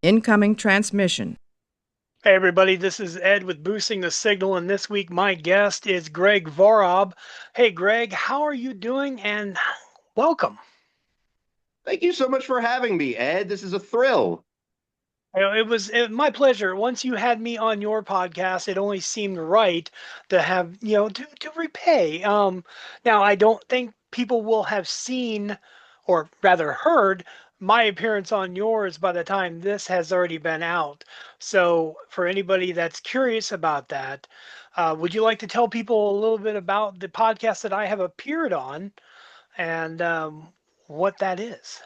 Incoming transmission. Hey everybody, this is Ed with Boosting the Signal, and this week my guest is Greg Vorob. Hey Greg, how are you doing? And welcome. Thank you so much for having me, Ed. This is a thrill. It was my pleasure. Once you had me on your podcast, it only seemed right to have, to repay. Now I don't think people will have seen, or rather heard, my appearance on yours by the time this has already been out. So for anybody that's curious about that, would you like to tell people a little bit about the podcast that I have appeared on and what that is?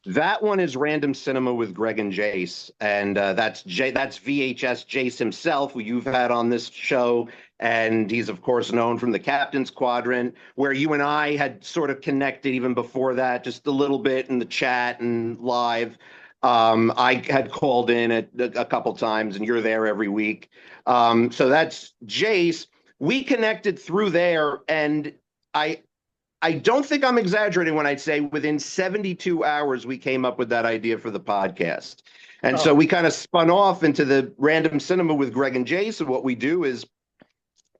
That one is Random Cinema with Greg and Jace, and that's VHS Jace himself, who you've had on this show, and he's of course known from the Captain's Quadrant, where you and I had sort of connected even before that, just a little bit in the chat and live. I had called in a couple times, and you're there every week. So that's Jace. We connected through there, and I I don't think I'm exaggerating when I say within 72 hours we came up with that idea for the podcast. And so Oh, we kind of spun off into the Random Cinema with Greg and Jace. And what we do is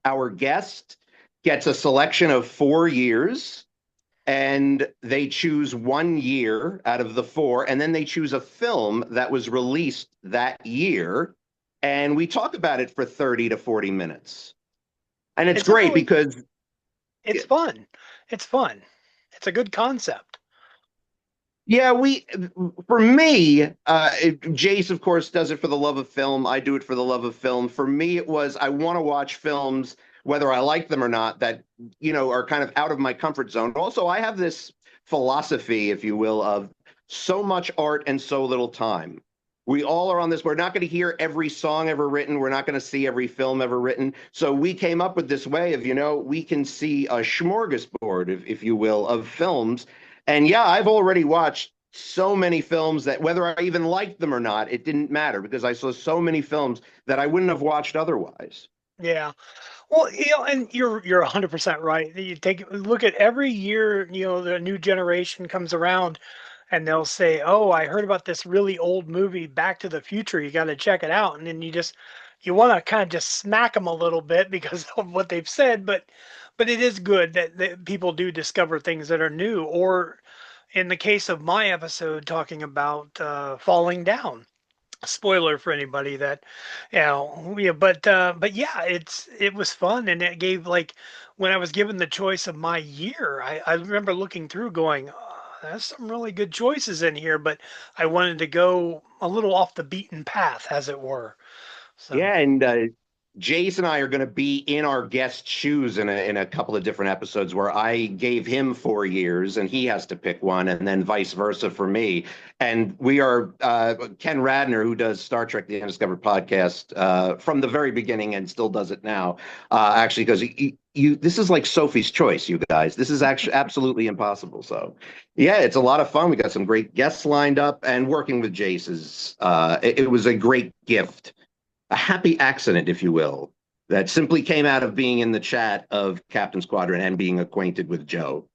our guest gets a selection of 4 years, and they choose 1 year out of the four, and then they choose a film that was released that year. And we talk about it for 30 to 40 minutes. And it's it's a great really, because it's fun. It's fun. It's a good concept. yeah, for me, Jace, of course, does it for the love of film. I do it for the love of film. For me, it was I want to watch films, whether I like them or not, that, are kind of out of my comfort zone. Also, I have this philosophy, if you will, of so much art and so little time. We all are on this. We're not going to hear every song ever written. We're not going to see every film ever written. So we came up with this way of, we can see a smorgasbord, if you will, of films. And yeah, I've already watched so many films that whether I even liked them or not, it didn't matter because I saw so many films that I wouldn't have watched otherwise. Yeah. Well, and you're 100% right. You take look at every year, the new generation comes around and they'll say, "Oh, I heard about this really old movie, Back to the Future. You got to check it out." And then you want to kind of just smack them a little bit because of what they've said, but it is good that people do discover things that are new. Or in the case of my episode talking about falling down, spoiler for anybody that yeah, but yeah, it was fun, and it gave, like, when I was given the choice of my year, I remember looking through going, there's some really good choices in here, but I wanted to go a little off the beaten path, as it were. So Yeah, and Jace and I are going to be in our guest shoes in a couple of different episodes where I gave him 4 years and he has to pick one, and then vice versa for me. And we are Ken Radner, who does Star Trek: The Undiscovered podcast from the very beginning and still does it now. Actually, because you this is like Sophie's Choice, you guys. This is actually absolutely impossible. So, yeah, it's a lot of fun. We got some great guests lined up, and working with Jace it was a great gift, a happy accident, if you will, that simply came out of being in the chat of Captain Squadron and being acquainted with Joe.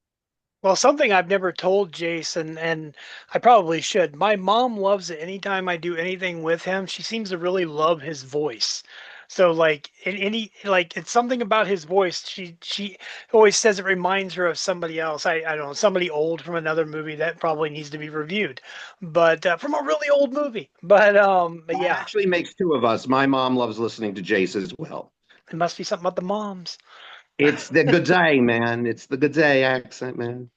well, something I've never told Jason, and I probably should. My mom loves it anytime I do anything with him. She seems to really love his voice. So, like, in any, like, it's something about his voice. She always says it reminds her of somebody else. I don't know, somebody old from another movie that probably needs to be reviewed, but from a really old movie. But That yeah, actually makes two of us. My mom loves listening to Jace as well. it must be something about the moms. It's the good day, man. It's the good day accent, man.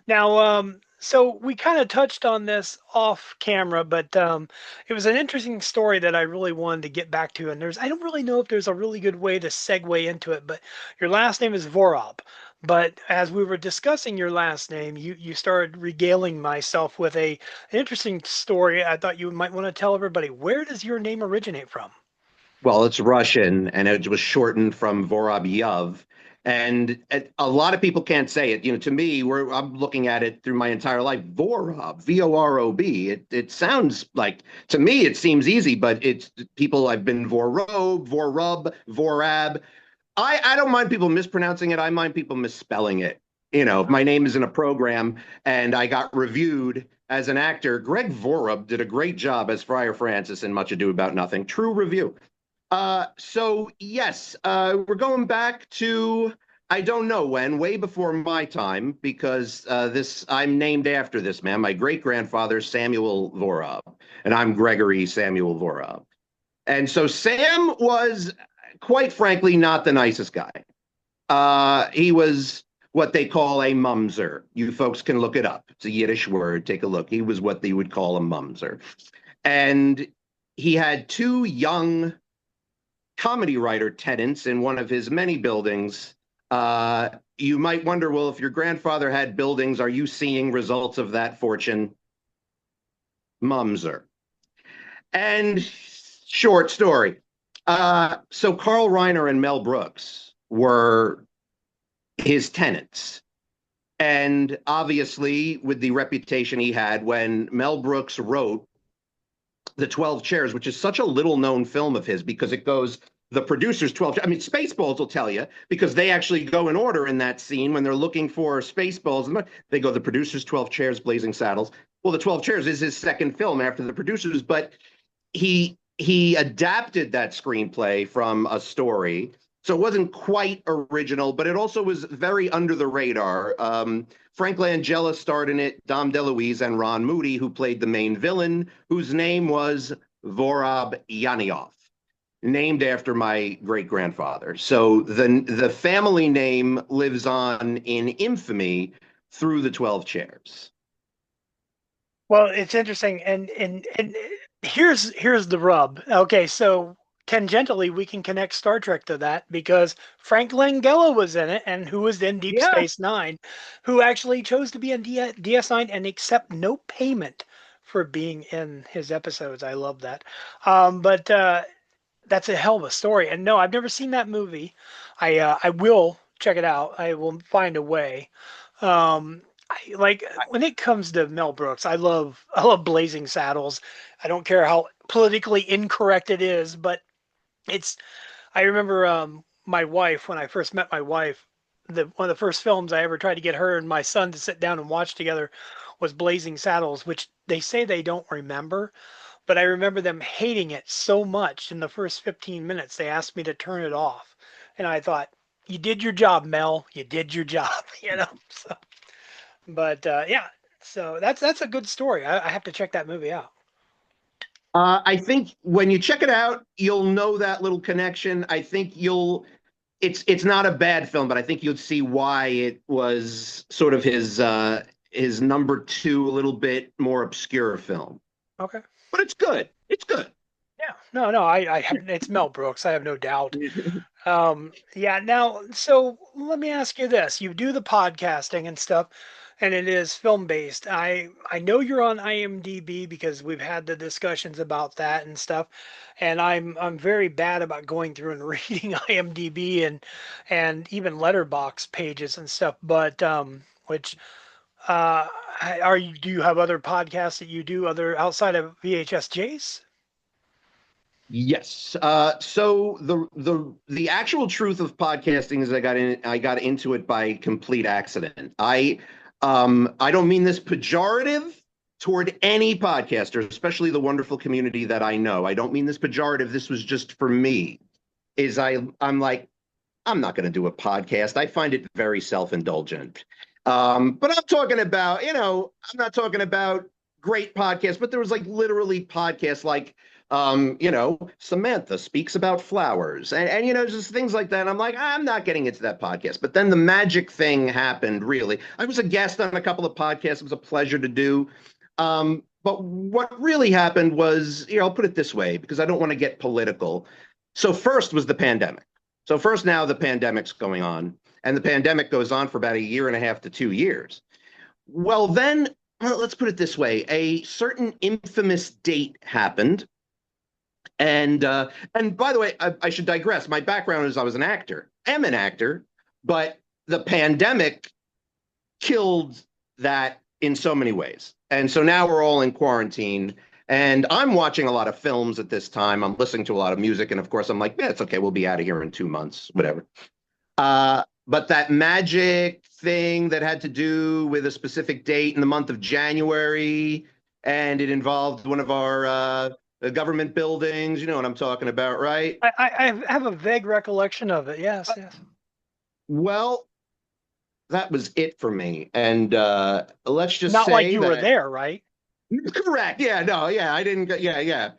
Now, so we kind of touched on this off camera, but it was an interesting story that I really wanted to get back to. And I don't really know if there's a really good way to segue into it, but your last name is Vorob. But as we were discussing your last name, you started regaling myself with an interesting story. I thought you might want to tell everybody, where does your name originate from? Well, it's Russian, and it was shortened from Vorobyov. And a lot of people can't say it. To me, I'm looking at it through my entire life. Vorob, Vorob. It sounds like, to me, it seems easy, but it's people. I've been Vorob, Vorub, Vorab. I don't mind people mispronouncing it. I mind people misspelling it. If my name is in a program and I got reviewed as an actor, Greg Vorob did a great job as Friar Francis in Much Ado About Nothing. True review. So yes, we're going back to I don't know when, way before my time, because this I'm named after this man. My great grandfather Samuel Vorob, and I'm Gregory Samuel Vorob. And so Sam was, quite frankly, not the nicest guy. He was what they call a mumser. You folks can look it up. It's a Yiddish word. Take a look. He was what they would call a mumser. And he had two young comedy writer tenants in one of his many buildings. You might wonder, well, if your grandfather had buildings, are you seeing results of that fortune? Mumser. And short story. So Carl Reiner and Mel Brooks were his tenants. And obviously, with the reputation he had, when Mel Brooks wrote The 12 Chairs, which is such a little known film of his because it goes the producers 12. I mean, Spaceballs will tell you because they actually go in order in that scene when they're looking for Spaceballs. They go the producers 12 Chairs, Blazing Saddles. Well, the 12 Chairs is his second film after the producers, but he adapted that screenplay from a story. So it wasn't quite original, but it also was very under the radar. Frank Langella starred in it, Dom DeLuise, and Ron Moody, who played the main villain, whose name was Vorab Yanioff, named after my great grandfather. So the family name lives on in infamy through the 12 Chairs. Well, it's interesting, and here's the rub. Okay, so tangentially we can connect Star Trek to that because Frank Langella was in it, and who was in Deep Yeah. Space Nine, who actually chose to be in DS9 and accept no payment for being in his episodes. I love that. But that's a hell of a story. And no, I've never seen that movie. I will check it out. I will find a way. Like when it comes to Mel Brooks, I love Blazing Saddles. I don't care how politically incorrect it is, but it's I remember my wife when I first met my wife, one of the first films I ever tried to get her and my son to sit down and watch together was Blazing Saddles, which they say they don't remember, but I remember them hating it so much in the first 15 minutes they asked me to turn it off. And I thought, you did your job, Mel. You did your job, you know. So but yeah, so that's a good story. I have to check that movie out. I think when you check it out, you'll know that little connection. I think you'll. It's not a bad film, but I think you'll see why it was sort of his number two, a little bit more obscure film. Okay. But it's good. It's good. Yeah. No, no, I have, it's Mel Brooks. I have no doubt. Yeah. Now, so let me ask you this: you do the podcasting and stuff, and it is film based. I know you're on IMDb because we've had the discussions about that and stuff, and I'm very bad about going through and reading IMDb and even letterbox pages and stuff. But which are you? Do you have other podcasts that you do other outside of VHS Jace? Yes. So the actual truth of podcasting is I got into it by complete accident. I don't mean this pejorative toward any podcaster, especially the wonderful community that I know. I don't mean this pejorative. This was just for me. I'm like, I'm not going to do a podcast. I find it very self-indulgent. But I'm talking about, I'm not talking about great podcasts, but there was like literally podcasts like, Samantha speaks about flowers and just things like that. I'm like, I'm not getting into that podcast. But then the magic thing happened, really. I was a guest on a couple of podcasts. It was a pleasure to do. But what really happened was, I'll put it this way, because I don't want to get political. So first was the pandemic. So first now the pandemic's going on, and the pandemic goes on for about a year and a half to 2 years. Well, then, let's put it this way. A certain infamous date happened. And by the way, I should digress. My background is I was an actor. I am an actor, but the pandemic killed that in so many ways. And so now we're all in quarantine. And I'm watching a lot of films at this time. I'm listening to a lot of music. And of course, I'm like, yeah, it's okay. We'll be out of here in 2 months, whatever. but that magic thing that had to do with a specific date in the month of January, and it involved one of our government buildings. You know what I'm talking about, right? I have a vague recollection of it. Yes, yes. Well, that was it for me. And let's just Not like say you were that there, right? correct. Yeah, no, yeah, I didn't. Yeah, yeah.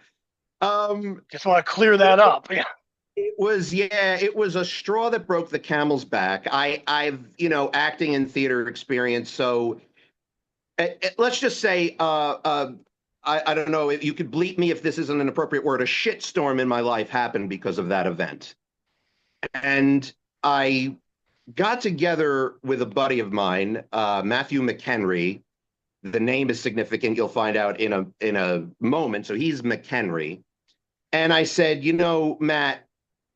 Um, Just want to clear it, that up. Yeah. it was, yeah, it was a straw that broke the camel's back. I've, acting and theater experience, so let's just say, I don't know if you could bleep me if this isn't an appropriate word. A shitstorm in my life happened because of that event, and I got together with a buddy of mine, Matthew McHenry. The name is significant. You'll find out in a moment. So he's McHenry, and I said, Matt,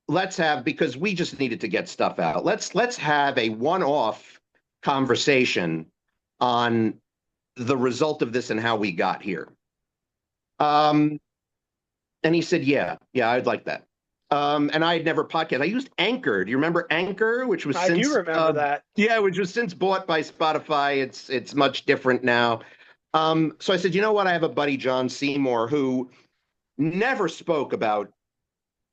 let's have, because we just needed to get stuff out. Let's have a one-off conversation on the result of this and how we got here. Um, and he said, yeah, I'd like that. And I had never podcast. I used Anchor. Do you remember Anchor, which was I do since remember that. yeah, which was since bought by Spotify. It's much different now. So I said, you know what? I have a buddy, John Seymour, who never spoke about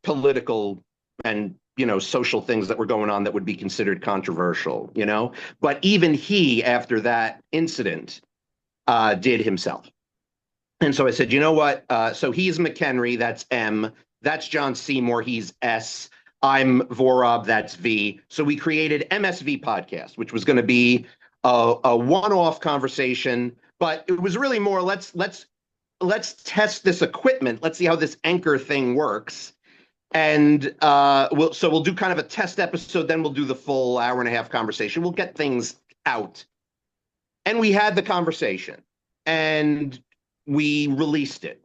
political and social things that were going on that would be considered controversial, but even he, after that incident, did himself. And so I said, you know what? So he's McHenry, that's M. That's John Seymour, he's S. I'm Vorob, that's V. So we created MSV Podcast, which was going to be a one-off conversation, but it was really more let's test this equipment. Let's see how this Anchor thing works. And we'll do kind of a test episode, then we'll do the full hour and a half conversation. We'll get things out. And we had the conversation and we released it.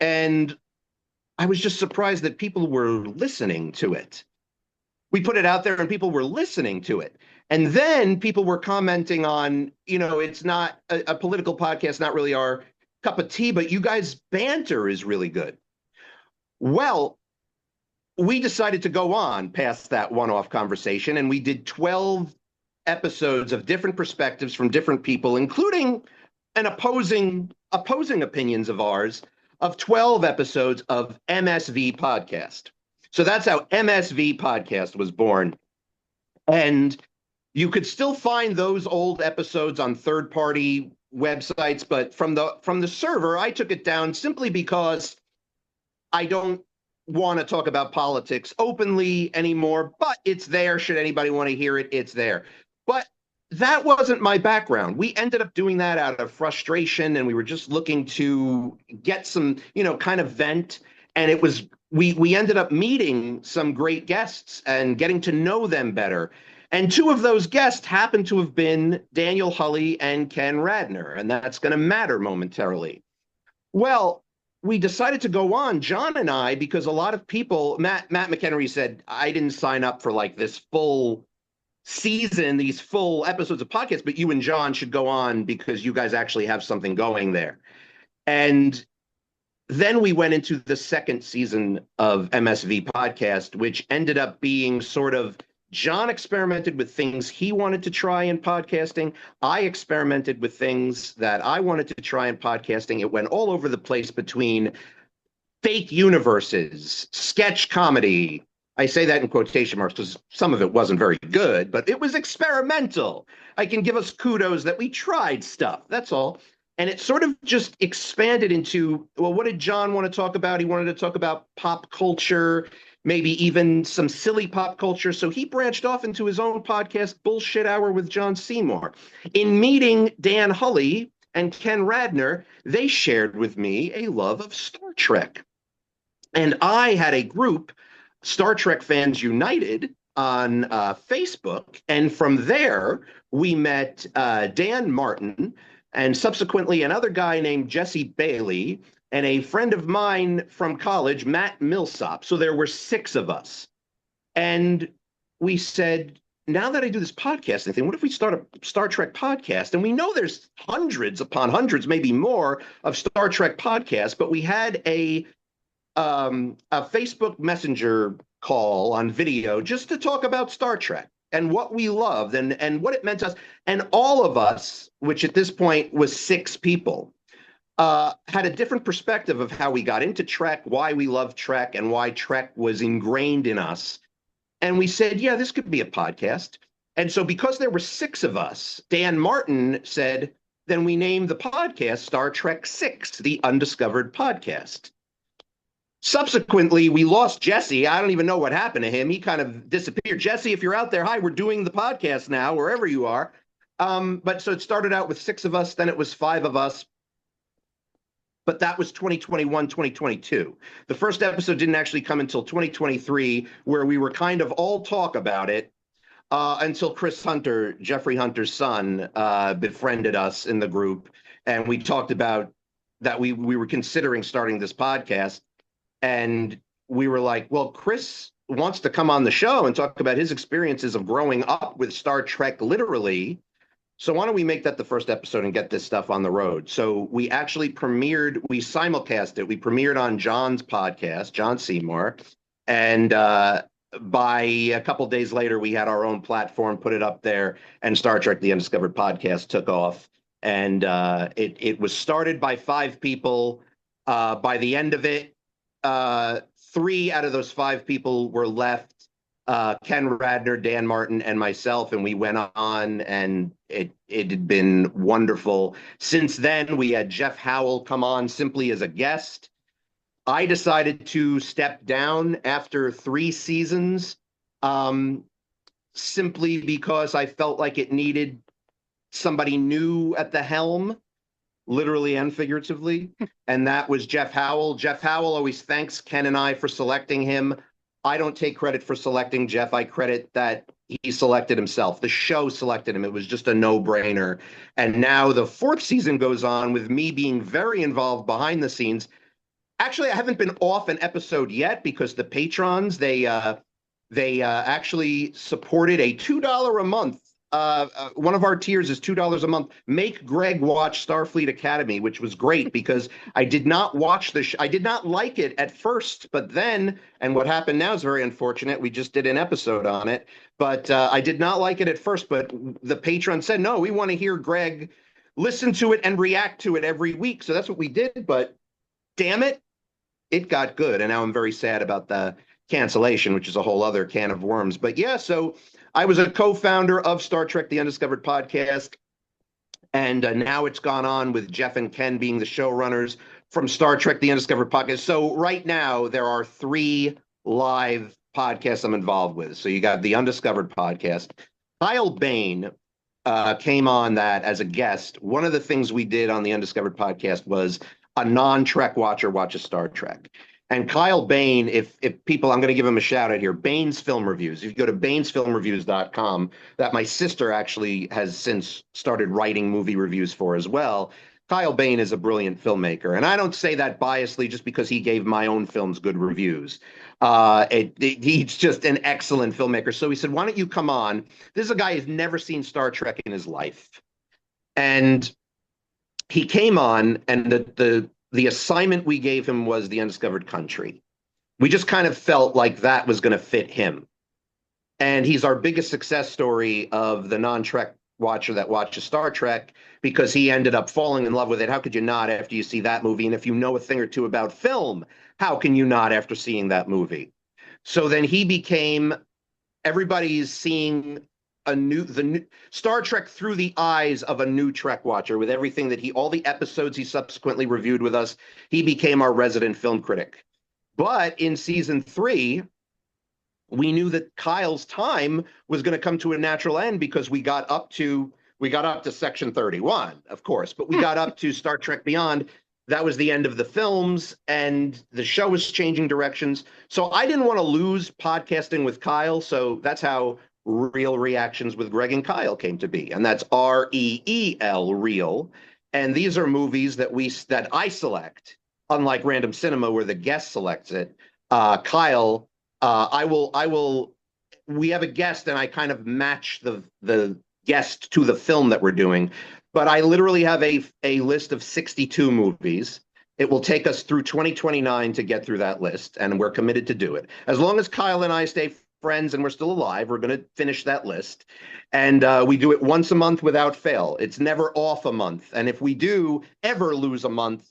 And I was just surprised that people were listening to it. We put it out there and people were listening to it. And then people were commenting on, it's not a political podcast, not really our cup of tea, but you guys' banter is really good. Well, we decided to go on past that one-off conversation, and we did 12 episodes of different perspectives from different people, including an opposing opinions of ours, of 12 episodes of MSV Podcast. So that's how MSV Podcast was born. And you could still find those old episodes on third-party websites, but from the server, I took it down simply because I don't want to talk about politics openly anymore, but it's there. Should anybody want to hear it, it's there. But that wasn't my background. We ended up doing that out of frustration, and we were just looking to get some, kind of vent. And it was we ended up meeting some great guests and getting to know them better. And two of those guests happened to have been Daniel Hulley and Ken Radner, and that's going to matter momentarily. Well, we decided to go on, John and I, because a lot of people, Matt McHenry said, I didn't sign up for like this full season, these full episodes of podcasts, but you and John should go on because you guys actually have something going there. And then we went into the second season of MSV Podcast, which ended up being sort of John experimented with things he wanted to try in podcasting. I experimented with things that I wanted to try in podcasting. It went all over the place between fake universes, sketch comedy. I say that in quotation marks because some of it wasn't very good, but it was experimental. I can give us kudos that we tried stuff. That's all. And it sort of just expanded into, well, what did John want to talk about? He wanted to talk about pop culture, maybe even some silly pop culture. So he branched off into his own podcast, Bullshit Hour with John Seymour. In meeting Dan Hulley and Ken Radner, they shared with me a love of Star Trek. And I had a group, Star Trek Fans United, on Facebook. And from there, we met Dan Martin and subsequently another guy named Jesse Bailey and a friend of mine from college, Matt Millsop. So there were 6 of us. And we said, now that I do this podcasting thing, what if we start a Star Trek podcast? And we know there's hundreds upon hundreds, maybe more, of Star Trek podcasts, but we had a Facebook Messenger call on video just to talk about Star Trek. and what we loved and what it meant to us. And all of us, which at this point was 6 people, had a different perspective of how we got into Trek, why we love Trek, and why Trek was ingrained in us. And we said, yeah, this could be a podcast. And so, because there were 6 of us, Dan Martin said, then we named the podcast Star Trek Six, the Undiscovered Podcast. Subsequently, we lost Jesse. I don't even know what happened to him. He kind of disappeared. Jesse, if you're out there, hi, we're doing the podcast now, wherever you are. But so it started out with 6 of us, then it was 5 of us. But that was 2021, 2022. The first episode didn't actually come until 2023, where we were kind of all talk about it until Chris Hunter, Jeffrey Hunter's son, befriended us in the group. And we talked about that we were considering starting this podcast. And we were like, well, Chris wants to come on the show and talk about his experiences of growing up with Star Trek literally. So why don't we make that the first episode and get this stuff on the road? So we actually we simulcast it. We premiered on John's podcast, John Seymour. And by a couple days later, we had our own platform, put it up there, and Star Trek The Undiscovered Podcast took off. And it was started by 5 people. By the end of it, 3 out of those 5 people were left. Ken Radner, Dan Martin, and myself, and we went on, and it had been wonderful. Since then, we had Jeff Howell come on simply as a guest. I decided to step down after 3 seasons, simply because I felt like it needed somebody new at the helm, literally and figuratively, and that was Jeff Howell. Jeff Howell always thanks Ken and I for selecting him. I don't take credit for selecting Jeff. I credit that he selected himself. The show selected him. It was just a no-brainer. And now the 4th season goes on with me being very involved behind the scenes. Actually, I haven't been off an episode yet because the patrons, they actually supported a $2 a month. One of our tiers is $2 a month. Make Greg watch Starfleet Academy, which was great because I did not watch I did not like it at first, but then, and what happened now is very unfortunate. We just did an episode on it, but I did not like it at first. But the patron said, no, we want to hear Greg listen to it and react to it every week. So that's what we did. But damn it, it got good. And now I'm very sad about the cancellation, which is a whole other can of worms. But yeah, so I was a co-founder of Star Trek The Undiscovered Podcast, and now it's gone on with Jeff and Ken being the showrunners from Star Trek The Undiscovered Podcast. So right now there are 3 live podcasts I'm involved with. So you got The Undiscovered Podcast. Kyle Bain came on that as a guest. One of the things we did on The Undiscovered Podcast was a non-Trek watcher watches Star Trek. And Kyle Bain, if people, I'm going to give him a shout out here, Bain's Film Reviews. If you go to bainsfilmreviews.com, that my sister actually has since started writing movie reviews for as well. Kyle Bain is a brilliant filmmaker. And I don't say that biasly just because he gave my own films good reviews. He's just an excellent filmmaker. So he said, why don't you come on? This is a guy who's never seen Star Trek in his life. And he came on, and the assignment we gave him was The Undiscovered Country. We just kind of felt like that was going to fit him. And he's our biggest success story of the non-Trek watcher that watches Star Trek, because he ended up falling in love with it. How could you not after you see that movie? And if you know a thing or two about film, how can you not after seeing that movie? So then he became, everybody's seeing the new Star Trek through the eyes of a new Trek watcher, with everything that all the episodes he subsequently reviewed with us. He became our resident film critic. But in season 3, we knew that Kyle's time was going to come to a natural end, because we got up to section 31, of course, but we got up to Star Trek Beyond. That was the end of the films, and the show was changing directions. So I didn't want to lose podcasting with Kyle. So that's how Real Reactions with Greg and Kyle came to be. And that's REEL, Real. And these are movies that I select, unlike Random Cinema where the guest selects it. Kyle, we have a guest and I kind of match the guest to the film that we're doing. But I literally have a list of 62 movies. It will take us through 2029 to get through that list, and we're committed to do it. As long as Kyle and I stay friends and we're still alive, we're going to finish that list. And we do it once a month without fail. It's never off a month. And if we do ever lose a month,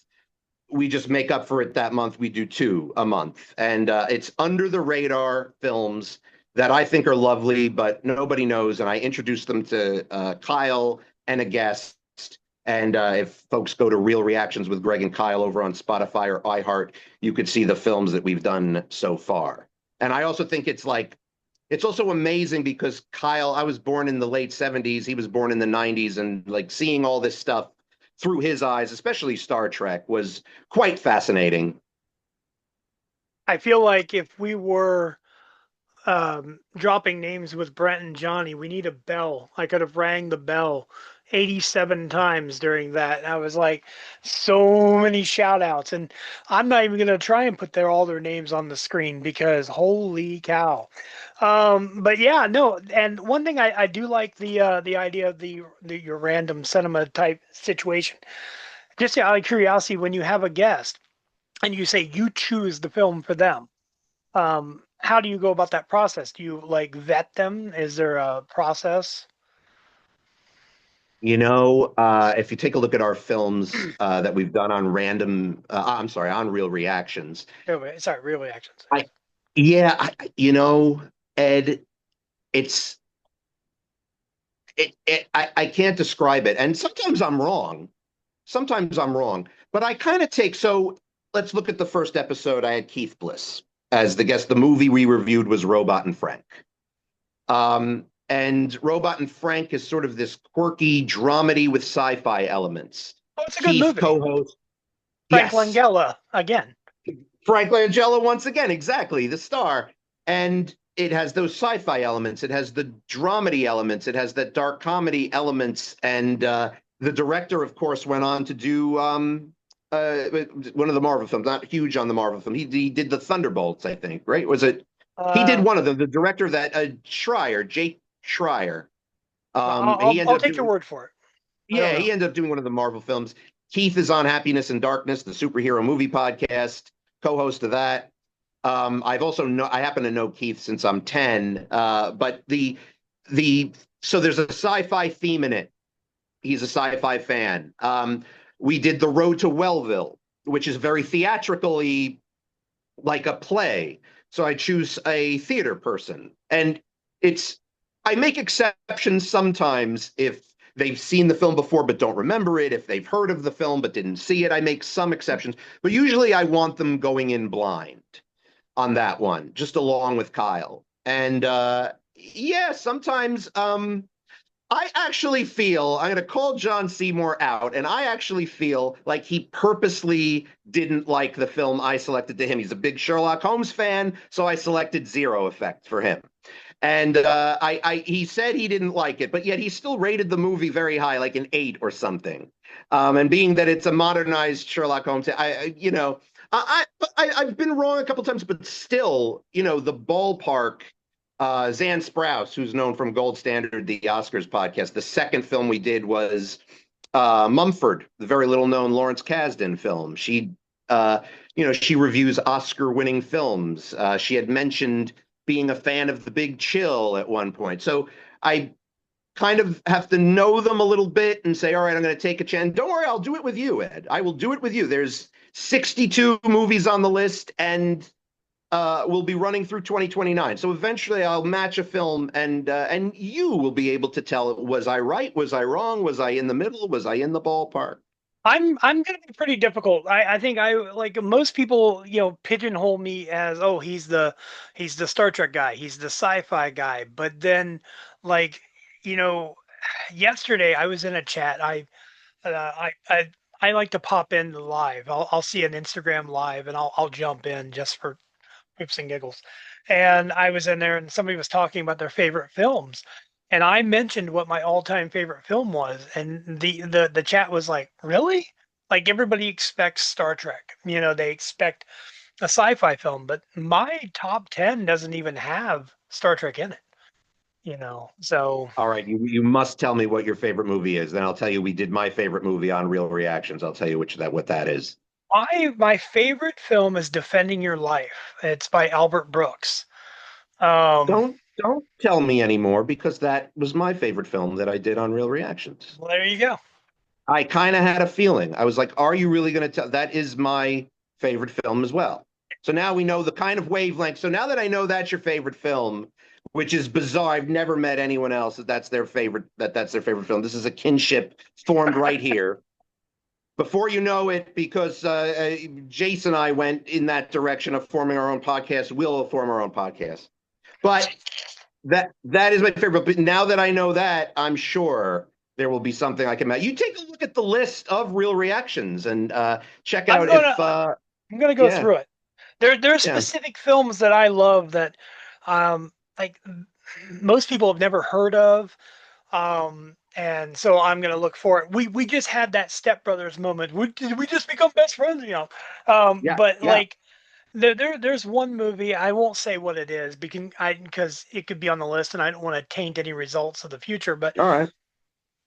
we just make up for it that month. We do two a month. And it's under the radar films that I think are lovely, but nobody knows. And I introduced them to Kyle and a guest. And if folks go to Real Reactions with Greg and Kyle over on Spotify or iHeart, you could see the films that we've done so far. And I also think it's also amazing because Kyle, I was born in the late 70s, he was born in the 90s, and like seeing all this stuff through his eyes, especially Star Trek, was quite fascinating. I feel like if we were dropping names with Brent and Johnny, we need a bell. I could have rang the bell 87 times during that. I was like, so many shout outs. And I'm not even going to try and put all their names on the screen because holy cow. But yeah, no. And one thing I do like the idea of your random cinema type situation. Just out of curiosity, when you have a guest and you say you choose the film for them, how do you go about that process? Do you like vet them? Is there a process? If you take a look at our films that we've done on I'm sorry, on Real Reactions, Oh, wait, sorry, real reactions. I, yeah, Ed, it's, I can't describe it. And sometimes I'm wrong. Sometimes I'm wrong, but I kind of so let's look at the first episode. I had Keith Bliss as the guest. The movie we reviewed was Robot and Frank. And Robot and Frank is sort of this quirky dramedy with sci-fi elements. Oh, it's a good Keith movie. co-host. Frank Yes, Langella again. Frank Langella once again, exactly, the star. And it has those sci-fi elements. It has the dramedy elements. It has that dark comedy elements. And the director, of course, went on to do one of the Marvel films. Not huge on the Marvel film. He did the Thunderbolts, I think. Right? Was it? He did Uh, one of them. The director of that, Jake Schreier. He I'll ended up take your doing. word for it. I don't Yeah, know. he ended up doing one of the Marvel films. Keith is on Happiness and Darkness, the superhero movie podcast, co-host of that. I happen to know Keith since I'm 10. But so there's a sci-fi theme in it. He's a sci-fi fan. We did The Road to Wellville, which is very theatrically like a play. So I choose a theater person. And it's I make exceptions sometimes if they've seen the film before but don't remember it, if they've heard of the film but didn't see it. I make some exceptions, but usually I want them going in blind on that one, just along with Kyle. And yeah, sometimes I actually feel I'm going to call John Seymour out, and I actually feel like he purposely didn't like the film I selected to him. He's a big Sherlock Holmes fan, so I selected Zero Effect for him. And he said he didn't like it, but yet he still rated the movie very high, like an 8 or something. And being that it's a modernized Sherlock Holmes, I've been wrong a couple times, but still, the ballpark. Zan Sprouse, who's known from Gold Standard, the Oscars podcast. The second film we did was Mumford, the very little known Lawrence Kasdan film. She reviews Oscar-winning films. She had mentioned being a fan of The Big Chill at one point. So I kind of have to know them a little bit and say, all right, I'm going to take a chance. Don't worry, I'll do it with you, Ed. I will do it with you. There's 62 movies on the list, and will be running through 2029. So eventually I'll match a film, and you will be able to tell, was I right? Was I wrong? Was I in the middle? Was I in the ballpark? I'm gonna be pretty difficult. I think I like most people, pigeonhole me as, oh, he's the Star Trek guy, he's the sci-fi guy. But then, like, you know, yesterday I was in a chat. Uh, I I I like to pop in live. I'll see an Instagram live and I'll jump in just for poops and giggles. And I was in there and somebody was talking about their favorite films. And I mentioned what my all-time favorite film was, and the chat was like, "Really?" Like everybody expects Star Trek. They expect a sci-fi film, but my top 10 doesn't even have Star Trek in it. So All right, you must tell me what your favorite movie is. Then I'll tell you we did my favorite movie on Real Reactions. I'll tell you what that is. my favorite film is Defending Your Life. It's by Albert Brooks. Um, Don't tell me anymore because that was my favorite film that I did on Real Reactions. well, there you go. I kind of had a feeling. I was like, are you really going to tell? That is my favorite film as well. So now we know the kind of wavelength. So now that I know that's your favorite film, which is bizarre, I've never met anyone else that's their favorite, that's their favorite film. This is a kinship formed right here. Before you know it, because Jace and I went in that direction of forming our own podcast, we'll form our own podcast. But that is my favorite. But now that I know that, I'm sure there will be something I can. You take a look at the list of real reactions and check I'm out gonna if. I'm gonna go Yeah, through it. There are yeah, specific films that I love that, like most people have never heard of. And so I'm gonna look for it. We just had that Step Brothers moment. Did we just become best friends? yeah, But yeah. like there's one movie, I won't say what it is because it could be on the list and I don't want to taint any results of the future. But All right.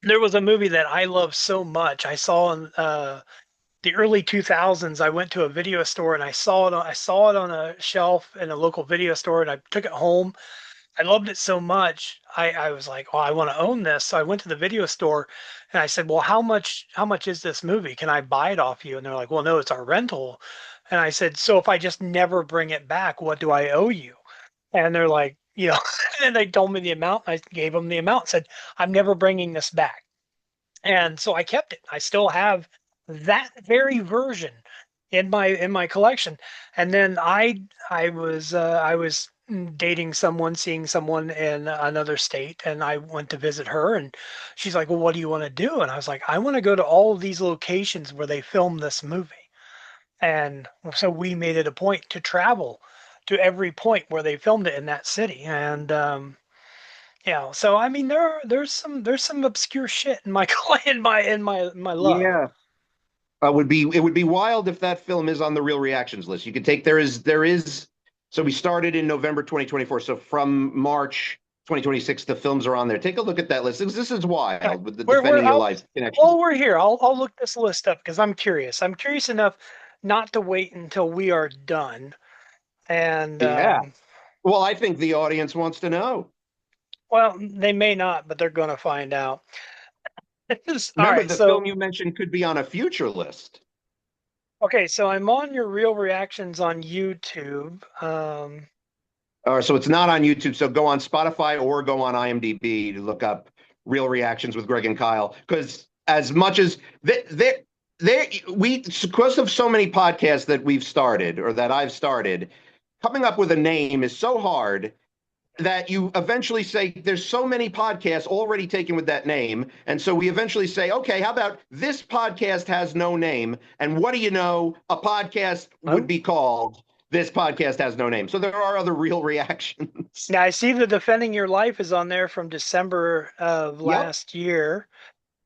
there was a movie that I love so much. I saw in the early 2000s. I went to a video store and I saw it on a shelf in a local video store, and I took it home. I loved it so much. I was like, oh, I want to own this. So I went to the video store and I said, well, how much is this movie? Can I buy it off you? And they're like, well, no, it's our rental. And I said, so if I just never bring it back, what do I owe you? And they're like, and they told me the amount. I gave them the amount, said, I'm never bringing this back. And so I kept it. I still have that very version in my collection. And then I was dating someone, seeing someone in another state, and I went to visit her, and she's like, "Well, what do you want to do?" And I was like, "I want to go to all of these locations where they filmed this movie." And so we made it a point to travel to every point where they filmed it in that city. And so I mean, there's some obscure shit in my in my love. Yeah. It would be wild if that film is on the real reactions list. You could take there is. So we started in November 2024. So from March 2026, the films are on there. Take a look at that list. This is Okay. wild with the We're defending your I'll life connection. While we're here, I'll look this list up because I'm curious. I'm curious enough not to wait until we are done. And Yeah. Well, I think the audience wants to know. well, they may not, but they're going to find out. All Remember, right. the film So you mentioned could be on a future list. okay. So I'm on your real reactions on YouTube. So it's not on YouTube. So go on Spotify or go on IMDb to look up Real Reactions with Greg and Kyle. Because as much as because of so many podcasts that we've started or that I've started, coming up with a name is so hard that you eventually say there's so many podcasts already taken with that name. And so we eventually say, okay, how about this podcast has no name? And what do you know? A podcast would Oh, be called This Podcast Has No Name. So there are other real reactions. now I see the Defending Your Life is on there from December of Yep. last year.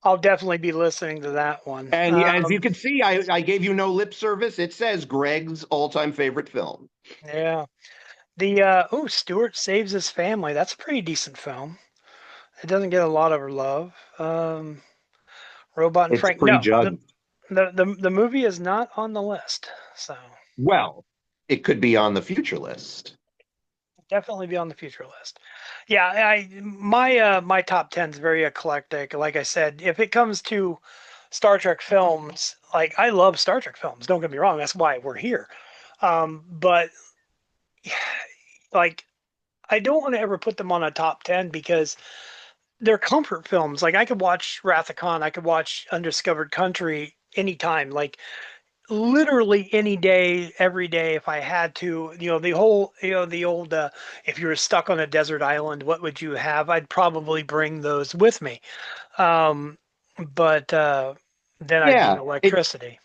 I'll definitely be listening to that one. And as you can see, I gave you no lip service. It says Greg's all-time favorite film. Yeah. The Stuart Saves His Family. That's a pretty decent film. It doesn't get a lot of love. Robot and It's Frank. No, the prejudged. the the, the movie is not on the list. So Well, it could be on the future list. definitely be on the future list. Yeah, my top 10 is very eclectic. Like I said, if it comes to Star Trek films, like I love Star Trek films. Don't get me wrong. That's why we're here. But like I don't want to ever put them on a top 10 because they're comfort films. Like I could watch Wrath of Khan, I could watch Undiscovered Country anytime, like literally any day, every day if I had to. The old if you were stuck on a desert island, what would you have? I'd probably bring those with me. Um, but then I'd need Yeah, electricity.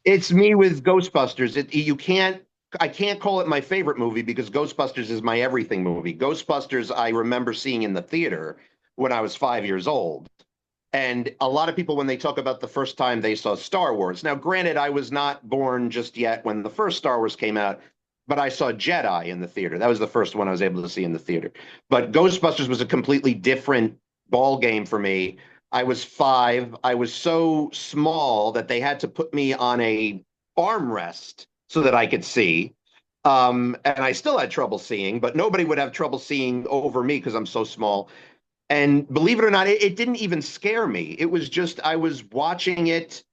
it's me with Ghostbusters. I can't call it my favorite movie because Ghostbusters is my everything movie. Ghostbusters, I remember seeing in the theater when I was 5 years old. And a lot of people, when they talk about the first time they saw Star Wars, now, granted, I was not born just yet when the first Star Wars came out, but I saw Jedi in the theater. That was the first one I was able to see in the theater. But Ghostbusters was a completely different ball game for me. I was 5. I was so small that they had to put me on a armrest so that I could see. And I still had trouble seeing, but nobody would have trouble seeing over me because I'm so small. And believe it or not, it didn't even scare me. It was just I was watching it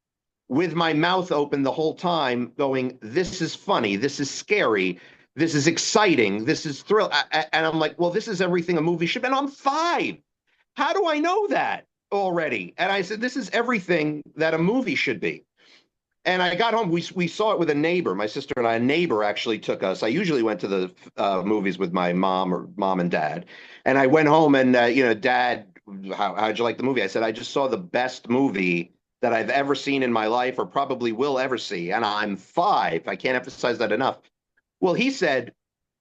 with my mouth open the whole time, going, "This is funny. This is scary. This is exciting. This is thrill." And I'm like, "Well, this is everything a movie should be." And I'm 5. How do I know that already? And I said, "This is everything that a movie should be." And I got home. We saw it with a neighbor. My sister and I. A neighbor actually took us. I usually went to the movies with my mom or mom and dad. And I went home and Dad, how'd you like the movie? I said, I just saw the best movie that I've ever seen in my life, or probably will ever see. And I'm 5. I can't emphasize that enough. Well, he said,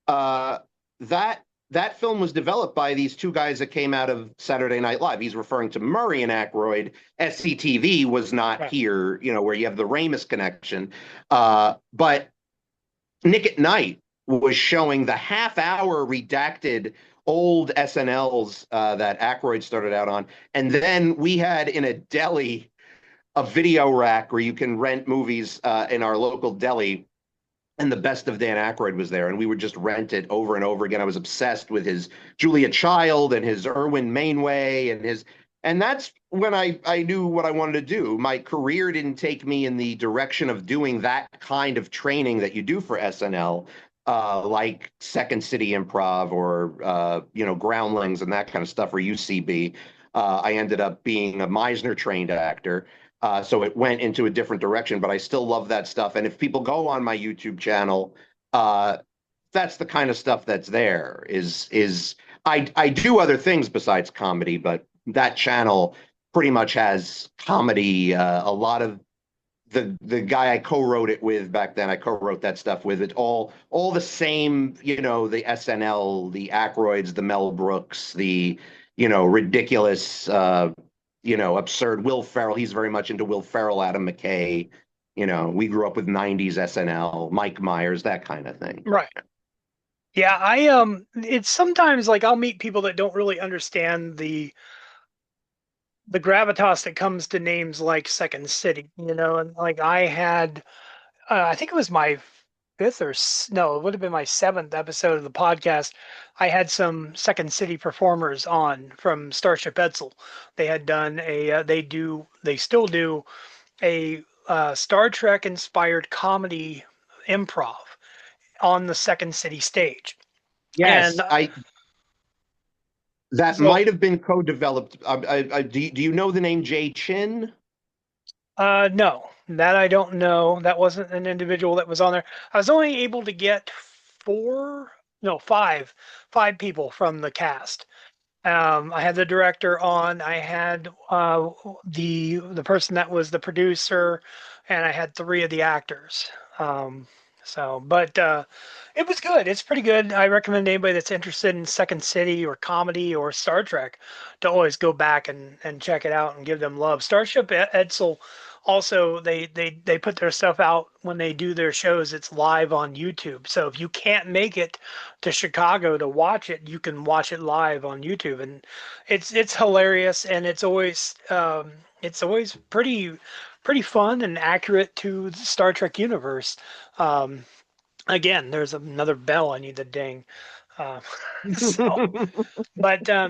uh, that that film was developed by these two guys that came out of Saturday Night Live. He's referring to Murray and Aykroyd. SCTV was not Right. here, where you have the Ramis connection. But Nick at Night was showing the half-hour redacted old SNLs that Aykroyd started out on, and then we had in a deli a video rack where you can rent movies in our local deli, and the best of Dan Aykroyd was there, and we would just rent it over and over again. I was obsessed with his Julia Child and his Erwin Mainway and that's when I knew what I wanted to do. My career didn't take me in the direction of doing that kind of training that you do for SNL, like Second City Improv or Groundlings and that kind of stuff, or UCB. I ended up being a Meisner trained actor. So it went into a different direction, but I still love that stuff. And if people go on my YouTube channel, uh, that's the kind of stuff that's there. I do other things besides comedy, but that channel pretty much has comedy. A lot of the guy I co-wrote it with back then, I co-wrote that stuff with it. All the same, the SNL, the Aykroyds, the Mel Brooks, the ridiculous, absurd Will Ferrell. He's very much into Will Ferrell, Adam McKay. We grew up with 90s SNL, Mike Myers, that kind of thing. Right. Yeah, it's sometimes like I'll meet people that don't really understand the gravitas that comes to names like Second City, and like I had I think it was my fifth no, it would have been my seventh episode of the podcast. I had some Second City performers on from Starship Edsel. They had done they still do a Star Trek inspired comedy improv on the Second City stage. And Yes, I that so might have been co-developed. Do you know the name Jay Chin? No, that I don't know. That wasn't an individual that was on there. I was only able to get four, no, five people from the cast. I had the director on. I had the person that was the producer, and I had three of the actors. But it was good. It's pretty good. I recommend anybody that's interested in Second City or comedy or Star Trek to always go back and check it out and give them love. Starship Edsel also they put their stuff out when they do their shows. It's live on YouTube. So if you can't make it to Chicago to watch it, you can watch it live on YouTube, and it's hilarious, and it's always pretty fun and accurate to the Star Trek universe. Um, Again, there's another bell I need to ding. Uh, so,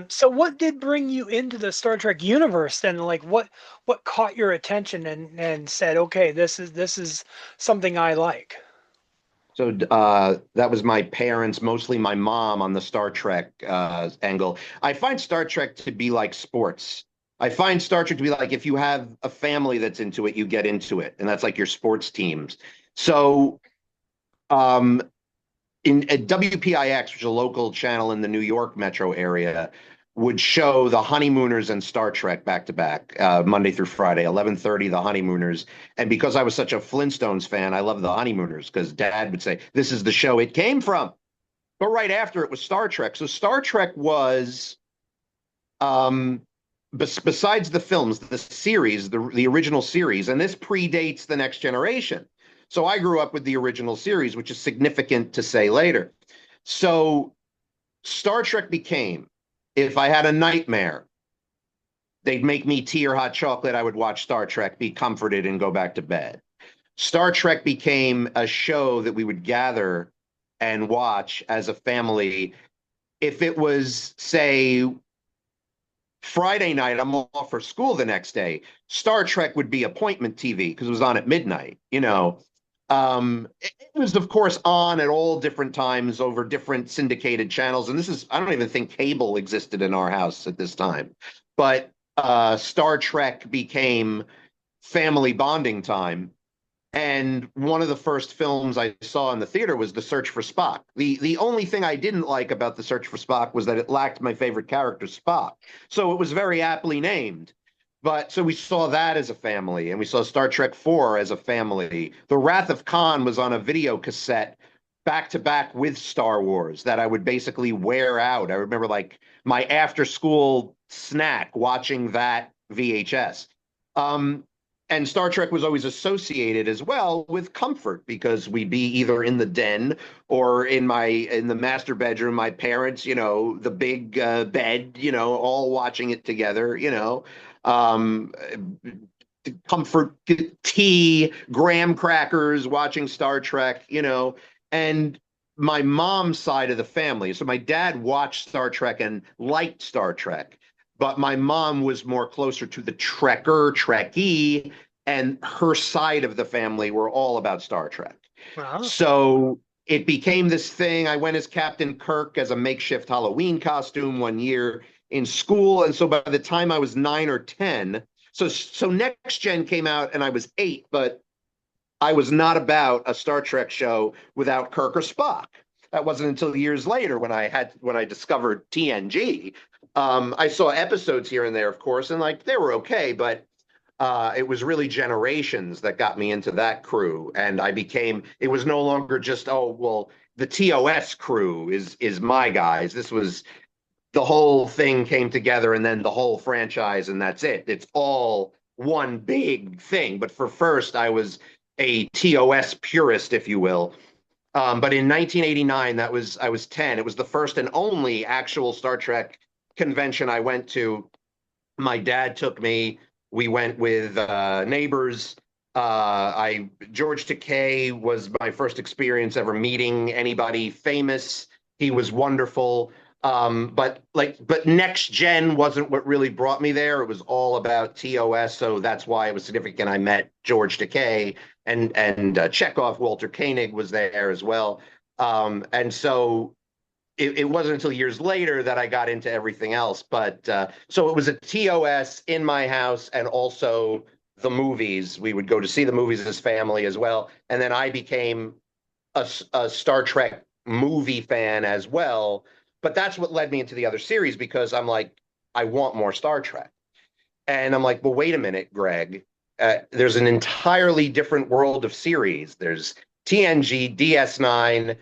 so what did bring you into the Star Trek universe then? Like, what caught your attention and said, okay, this is something I like. So that was my parents, mostly my mom, on the Star Trek angle. I find Star Trek to be like sports. I find Star Trek to be like if you have a family that's into it, you get into it, and that's like your sports teams. So um, in at WPIX, which is a local channel in the New York metro area, would show the Honeymooners and Star Trek back to back, Monday through Friday, 11:30, the Honeymooners. And because I was such a Flintstones fan, I love the Honeymooners because Dad would say, "This is the show it came from." But right after it was Star Trek. So Star Trek was, um, besides the films, the series, the original series, and this predates the Next Generation. So I grew up with the original series, which is significant to say later. So Star Trek became, if I had a nightmare, they'd make me tea or hot chocolate. I would watch Star Trek, be comforted, and go back to bed. Star Trek became a show that we would gather and watch as a family. If it was, say, Friday night, I'm off for school the next day. Star Trek would be appointment TV because it was on at midnight, you know. It was, of course, on at all different times over different syndicated channels. And this is, I don't even think cable existed in our house at this time. But Star Trek became family bonding time. And one of the first films I saw in the theater was The Search for Spock. The only thing I didn't like about The Search for Spock was that it lacked my favorite character, Spock. So it was very aptly named. But so we saw that as a family, and we saw Star Trek 4 as a family. The Wrath of Khan was on a video cassette back to back with Star Wars that I would basically wear out. I remember like my after school snack watching that VHS. Um, and Star Trek was always associated as well with comfort because we'd be either in the den or in the master bedroom, my parents, you know, the big bed, you know, all watching it together, you know. Um, Comfort tea, graham crackers, watching Star Trek, you know, and my mom's side of the family. So my dad watched Star Trek and liked Star Trek, but my mom was more closer to the Trekkie, and her side of the family were all about Star Trek. Wow. So it became this thing. I went as Captain Kirk as a makeshift Halloween costume one year in school. And so by the time I was 9 or 10, so Next Gen came out and I was 8, but I was not about a Star Trek show without Kirk or Spock. That wasn't until years later when I discovered TNG. I saw episodes here and there, of course, and like they were okay, but it was really Generations that got me into that crew, and it was no longer just, oh well, the TOS crew is my guys. This was the whole thing came together, and then the whole franchise, and that's it. It's all one big thing. But for first, I was a TOS purist, if you will. But in 1989, I was 10. It was the first and only actual Star Trek convention I went to. My dad took me. We went with neighbors. George Takei was my first experience ever meeting anybody famous. He was wonderful. But Next Gen wasn't what really brought me there. It was all about TOS, so that's why it was significant. I met George Takei and Chekhov. Walter Koenig was there as well, and so it wasn't until years later that I got into everything else. But so it was a TOS in my house, and also the movies. We would go to see the movies as family as well, and then I became a Star Trek movie fan as well. But that's what led me into the other series because I'm like, I want more Star Trek. And I'm like, well, wait a minute, Greg. There's an entirely different world of series. There's TNG, DS9,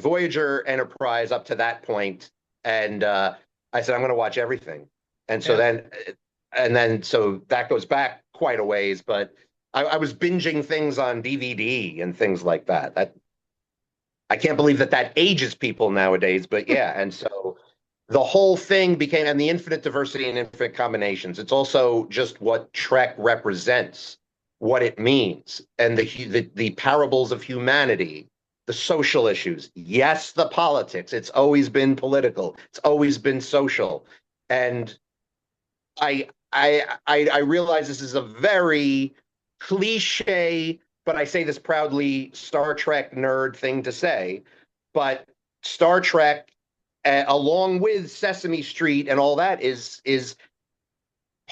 Voyager, Enterprise up to that point. And I said, I'm going to watch everything. And so Yeah. so that goes back quite a ways. But I was binging things on DVD and things like that. I can't believe that ages people nowadays, but yeah. And so the whole thing became, and the infinite diversity and infinite combinations. It's also just what Trek represents, what it means, and the parables of humanity, the social issues. Yes, the politics. It's always been political. It's always been social. And I realize this is a very cliche, but I say this proudly, Star Trek nerd thing to say. But Star Trek, along with Sesame Street and all that, is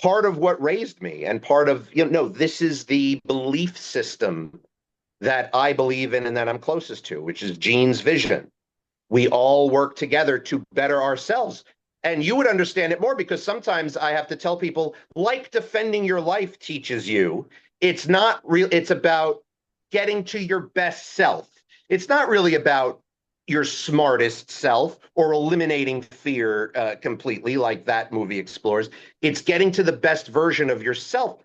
part of what raised me and part of, you know, no, this is the belief system that I believe in and that I'm closest to, which is Gene's vision. We all work together to better ourselves. And you would understand it more because sometimes I have to tell people, like defending your life teaches you, it's not real. It's about getting to your best self. It's not really about your smartest self or eliminating fear completely, like that movie explores. It's getting to the best version of yourself.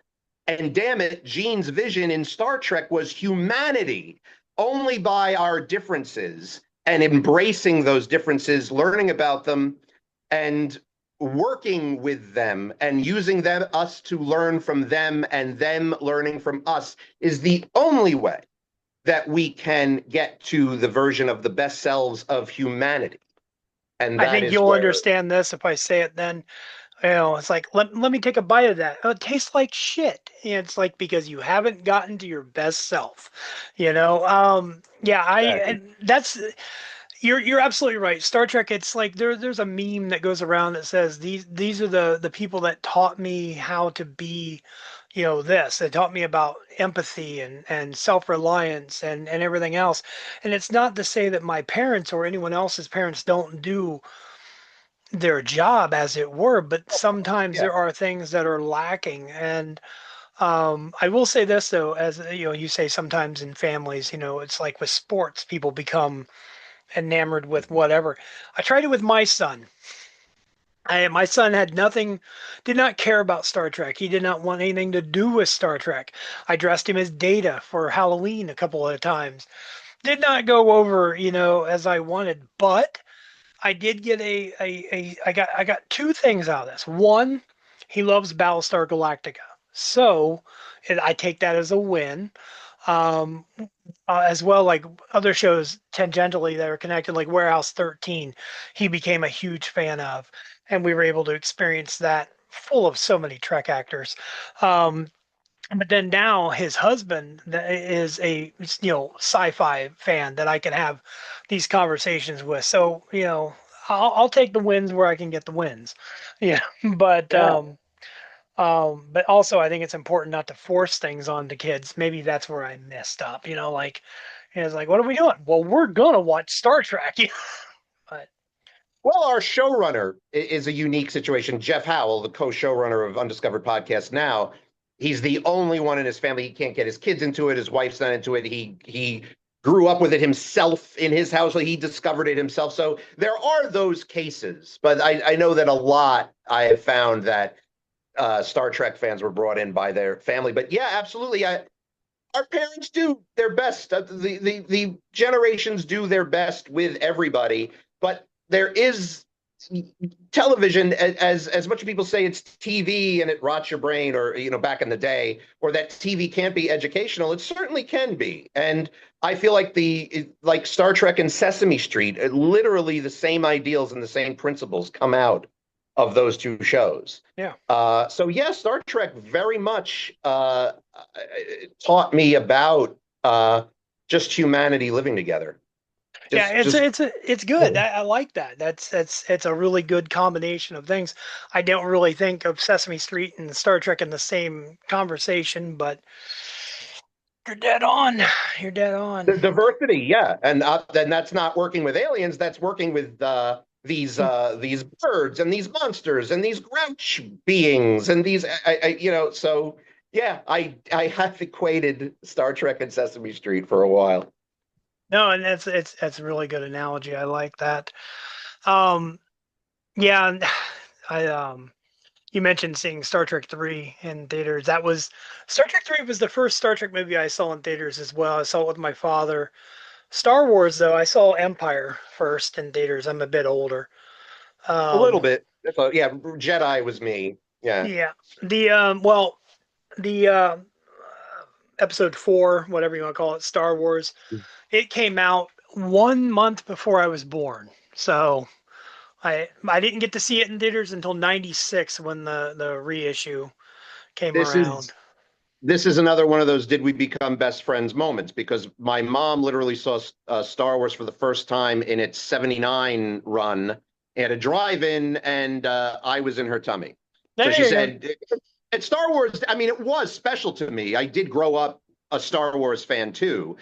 And damn it, Gene's vision in Star Trek was humanity. Only by our differences and embracing those differences, learning about them, and working with them and using us to learn from them and them learning from us is the only way that we can get to the version of the best selves of humanity. And I that think is you'll where, understand this if I say it then. It's like let me take a bite of that. Oh, it tastes like shit. It's like because you haven't gotten to your best self. Yeah, I exactly. and that's you're absolutely right. Star Trek, it's like there's a meme that goes around that says these are the people that taught me how to be, this. They taught me about empathy and self-reliance and everything else. And it's not to say that my parents or anyone else's parents don't do their job as it were, but sometimes Yeah. there are things that are lacking. And I will say this though, as you say sometimes in families, it's like with sports, people become enamored with whatever. I tried it with my son. My son had nothing, did not care about Star Trek. He did not want anything to do with Star Trek. I dressed him as Data for Halloween a couple of times. Did not go over, as I wanted, but I did get I got two things out of this. One, he loves Battlestar Galactica. So I take that as a win. Um, as well, like other shows tangentially that are connected, like Warehouse 13, he became a huge fan of, and we were able to experience that full of so many Trek actors. Um, but then now his husband is a sci-fi fan that I can have these conversations with. So I'll take the wins where I can get the wins. Yeah, but Yeah. but also I think it's important not to force things on the kids. Maybe that's where I messed up. Like it's like, what are we doing? Well, we're gonna watch Star Trek. But Well, our showrunner is a unique situation. Jeff Howell, the co-showrunner of Undiscovered Podcast now, he's the only one in his family. He can't get his kids into it. His wife's not into it. He grew up with it himself in his house. He discovered it himself. So there are those cases, but I know that a lot I have found that Star Trek fans were brought in by their family. But yeah, absolutely. Our parents do their best. The generations do their best with everybody, but there is television as much as people say it's TV and it rots your brain, or back in the day, or that TV can't be educational. It certainly can be, and I feel like like Star Trek and Sesame Street, literally the same ideals and the same principles come out of those two shows. yeah. So yeah, Star Trek very much taught me about just humanity living together. Yeah, Just it's good. I like that. That's it's a really good combination of things. I don't really think of Sesame Street and Star Trek in the same conversation, but you're dead on. You're dead on. the diversity, yeah, and then that's not working with aliens. That's working with these birds and these monsters and these grouch beings and these, So yeah, I have equated Star Trek and Sesame Street for a while. No, and that's a really good analogy. I like that. Um, yeah, and I you mentioned seeing Star Trek 3 in theaters. That was Star Trek 3 was the first Star Trek movie I saw in theaters as well. I saw it with my father. Star Wars though, I saw Empire first in theaters. I'm a bit older. A little Um, bit. Yeah, Jedi was me. Yeah. yeah. The episode 4, whatever you want to call it, Star Wars, it came out 1 month before I was born. So I didn't get to see it in theaters until '96 when the reissue came This around. is this is another one of those did we become best friends moments, because my mom literally saw Star Wars for the first time in its 79 run at a drive-in, and I was in her tummy. So she There you go. said, and Star Wars, I mean, it was special to me. I did grow up a Star Wars fan too.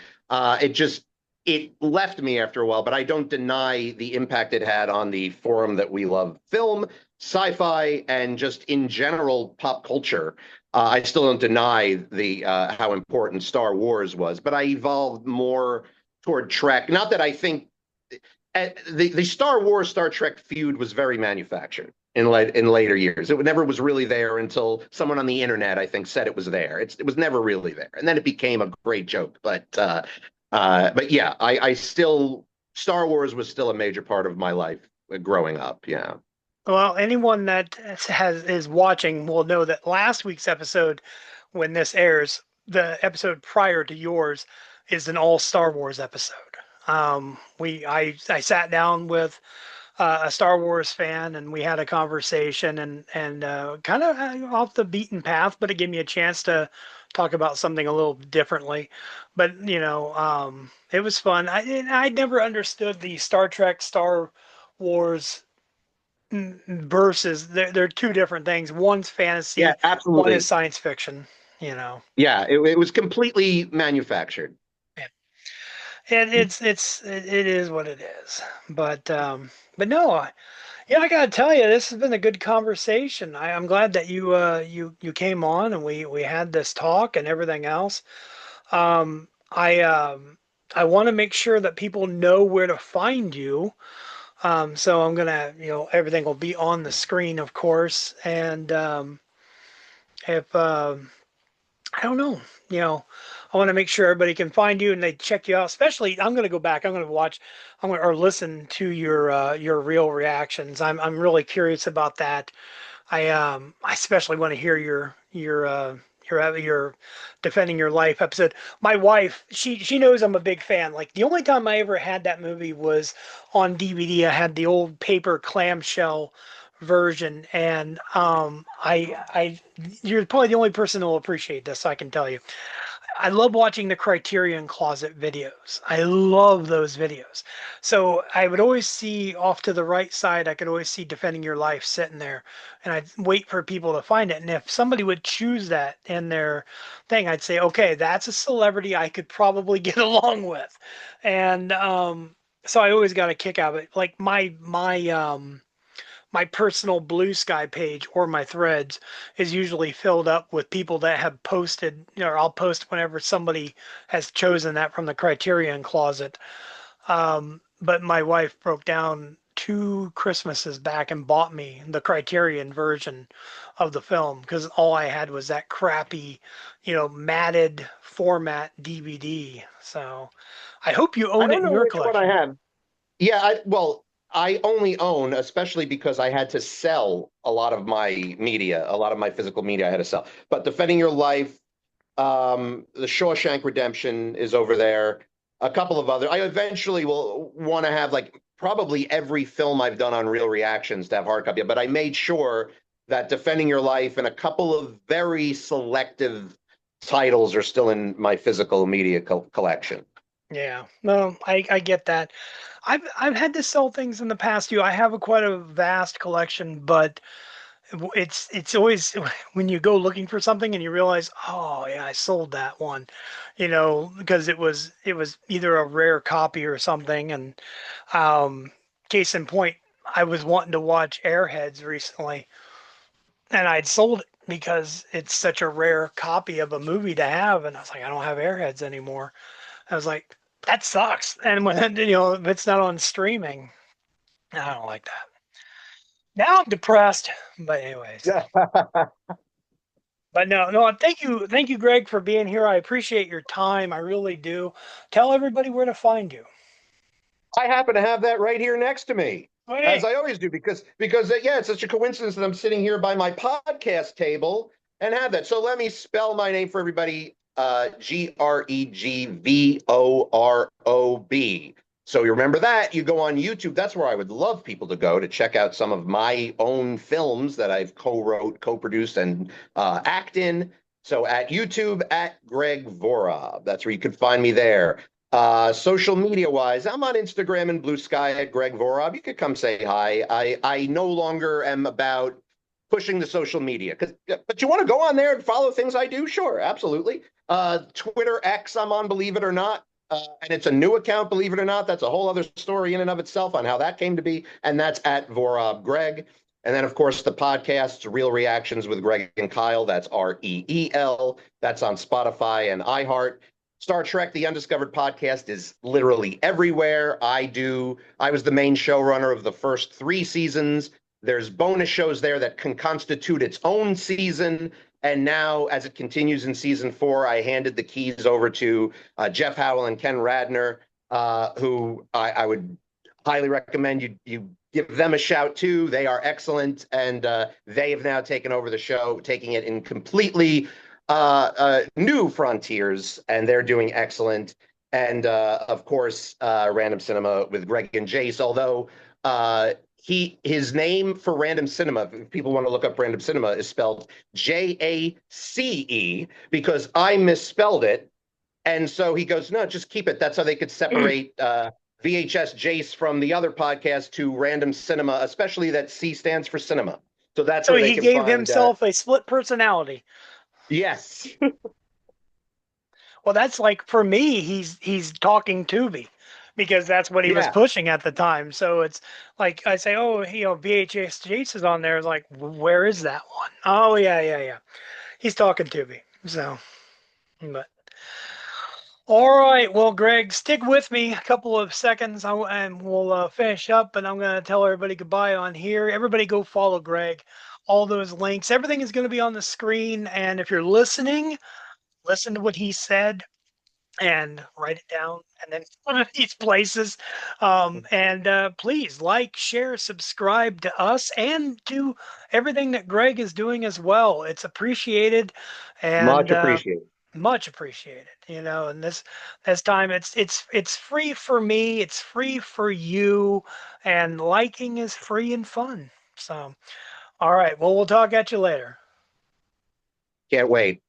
It left me after a while, but I don't deny the impact it had on the forum that we love: film, sci-fi, and just in general pop culture. I still don't deny the how important Star Wars was, but I evolved more toward Trek. Not that I think the Star Wars Star Trek feud was very manufactured in later years. It never was really there until someone on the internet, I think, said it was there. It was never really there, and then it became a great joke. But yeah, I still Star Wars was still a major part of my life growing up. Yeah. Well, anyone that is watching will know that last week's episode, when this airs, the episode prior to yours, is an all Star Wars episode. I sat down with a Star Wars fan, and we had a conversation, and kind of off the beaten path, but it gave me a chance to talk about something a little differently. But it was fun. I never understood the Star Trek, Star Wars versus. They're two different things. One's Yeah, fantasy, one is absolutely. science fiction. You know. Yeah, it was completely manufactured. Yeah. And it is what it is. But no, yeah, I gotta tell you, this has been a good conversation. I'm glad that you came on and we had this talk and everything else. Um, I um, I want to make sure that people know where to find you. So I'm gonna, everything will be on the screen, of course. And if I don't know, you know, I want to make sure everybody can find you and they check you out. Especially, I'm gonna go back. I'm gonna watch. I'm gonna or listen to your real reactions. I'm really curious about that. I especially want to hear your defending your life episode. My wife, she knows I'm a big fan. Like the only time I ever had that movie was on DVD. I had the old paper clamshell version, and I you're probably the only person who will appreciate this. I can tell you. I love watching the Criterion Closet videos. I love those videos. So I would always see off to the right side, I could always see Defending Your Life sitting there. And I'd wait for people to find it. And if somebody would choose that in their thing, I'd say, okay, that's a celebrity I could probably get along with. And so I always got a kick out of it. Like my personal Blue Sky page or my threads is usually filled up with people that have posted, or I'll post whenever somebody has chosen that from the Criterion Closet. But my wife broke down 2 Christmases back and bought me the Criterion version of the film because all I had was that crappy, matted format DVD. So I hope you I own it don't in know your which one I collection. have. Yeah, well, I only own, especially because I had to sell a lot of my media, a lot of my physical media I had to sell. But Defending Your Life, the Shawshank Redemption is over there. A couple of other. I eventually will want to have like probably every film I've done on Real Reactions to have hard copy. But I made sure that Defending Your Life and a couple of very selective titles are still in my physical media collection. Yeah, no, I get that. I've had to sell things in the past too. I have quite a vast collection, but it's always when you go looking for something and you realize, oh yeah, I sold that one, because it was either a rare copy or something. And case in point, I was wanting to watch Airheads recently, and I'd sold it because it's such a rare copy of a movie to have, and I was like, I don't have Airheads anymore. I was like, that sucks. And when if it's not on streaming, I don't like that. Now I'm depressed. But anyways. Yeah. But no, no, thank you, Greg, for being here. I appreciate your time. I really do. Tell everybody where to find you. I happen to have that right here next to me, as Sweet. I always do, because yeah, it's such a coincidence that I'm sitting here by my podcast table and have that. So let me spell my name for everybody. Gregvorob. So you remember that. You go on YouTube. That's where I would love people to go to check out some of my own films that I've co-wrote, co-produced, and act in. So at YouTube at Greg Vorob. That's where you could find me there. Social media wise, I'm on Instagram and Blue Sky at Greg Vorob. You could come say hi. I no longer am about pushing the social media, but you want to go on there and follow things I do? Sure, absolutely. Twitter X, I'm on, believe it or not. And it's a new account, believe it or not. That's a whole other story in and of itself on how that came to be. And that's at Vorob Greg. And then, of course, the podcasts, Real Reactions with Greg and Kyle. That's REEL. That's on Spotify and iHeart. Star Trek: The Undiscovered podcast is literally everywhere. I was the main showrunner of the first 3 seasons. There's bonus shows there that can constitute its own season. And now, as it continues in season 4, I handed the keys over to Jeff Howell and Ken Radner, who I would highly recommend you give them a shout too. They are excellent, and they have now taken over the show, taking it in completely new frontiers, and they're doing excellent. and of course, Random Cinema with Greg and Jace. Although his name for Random Cinema, if people want to look up Random Cinema, is spelled Jace because I misspelled it, and so he goes, no, just keep it. That's how they could separate VHS Jace from the other podcast to Random Cinema, especially that C stands for cinema. So that's So where they he can gave find. himself a split personality. Yes. Well, that's like for me, he's talking to me because that's what he was Yeah. pushing at the time. So it's like I say, oh, VHS Jace is on there. It's like, where is that one? Oh, yeah, yeah, yeah. He's talking to me. So, but all right. Well, Greg, stick with me a couple of seconds and we'll finish up. And I'm going to tell everybody goodbye on here. Everybody go follow Greg. All those links, everything is going to be on the screen. And if you're listening, listen to what he said and write it down and then put it in these places. And please like, share, subscribe to us and to everything that Greg is doing as well. It's appreciated and Much appreciated. much appreciated. And this time it's free for me, it's free for you, and liking is free and fun. So, all right. Well, we'll talk at you later. Can't wait.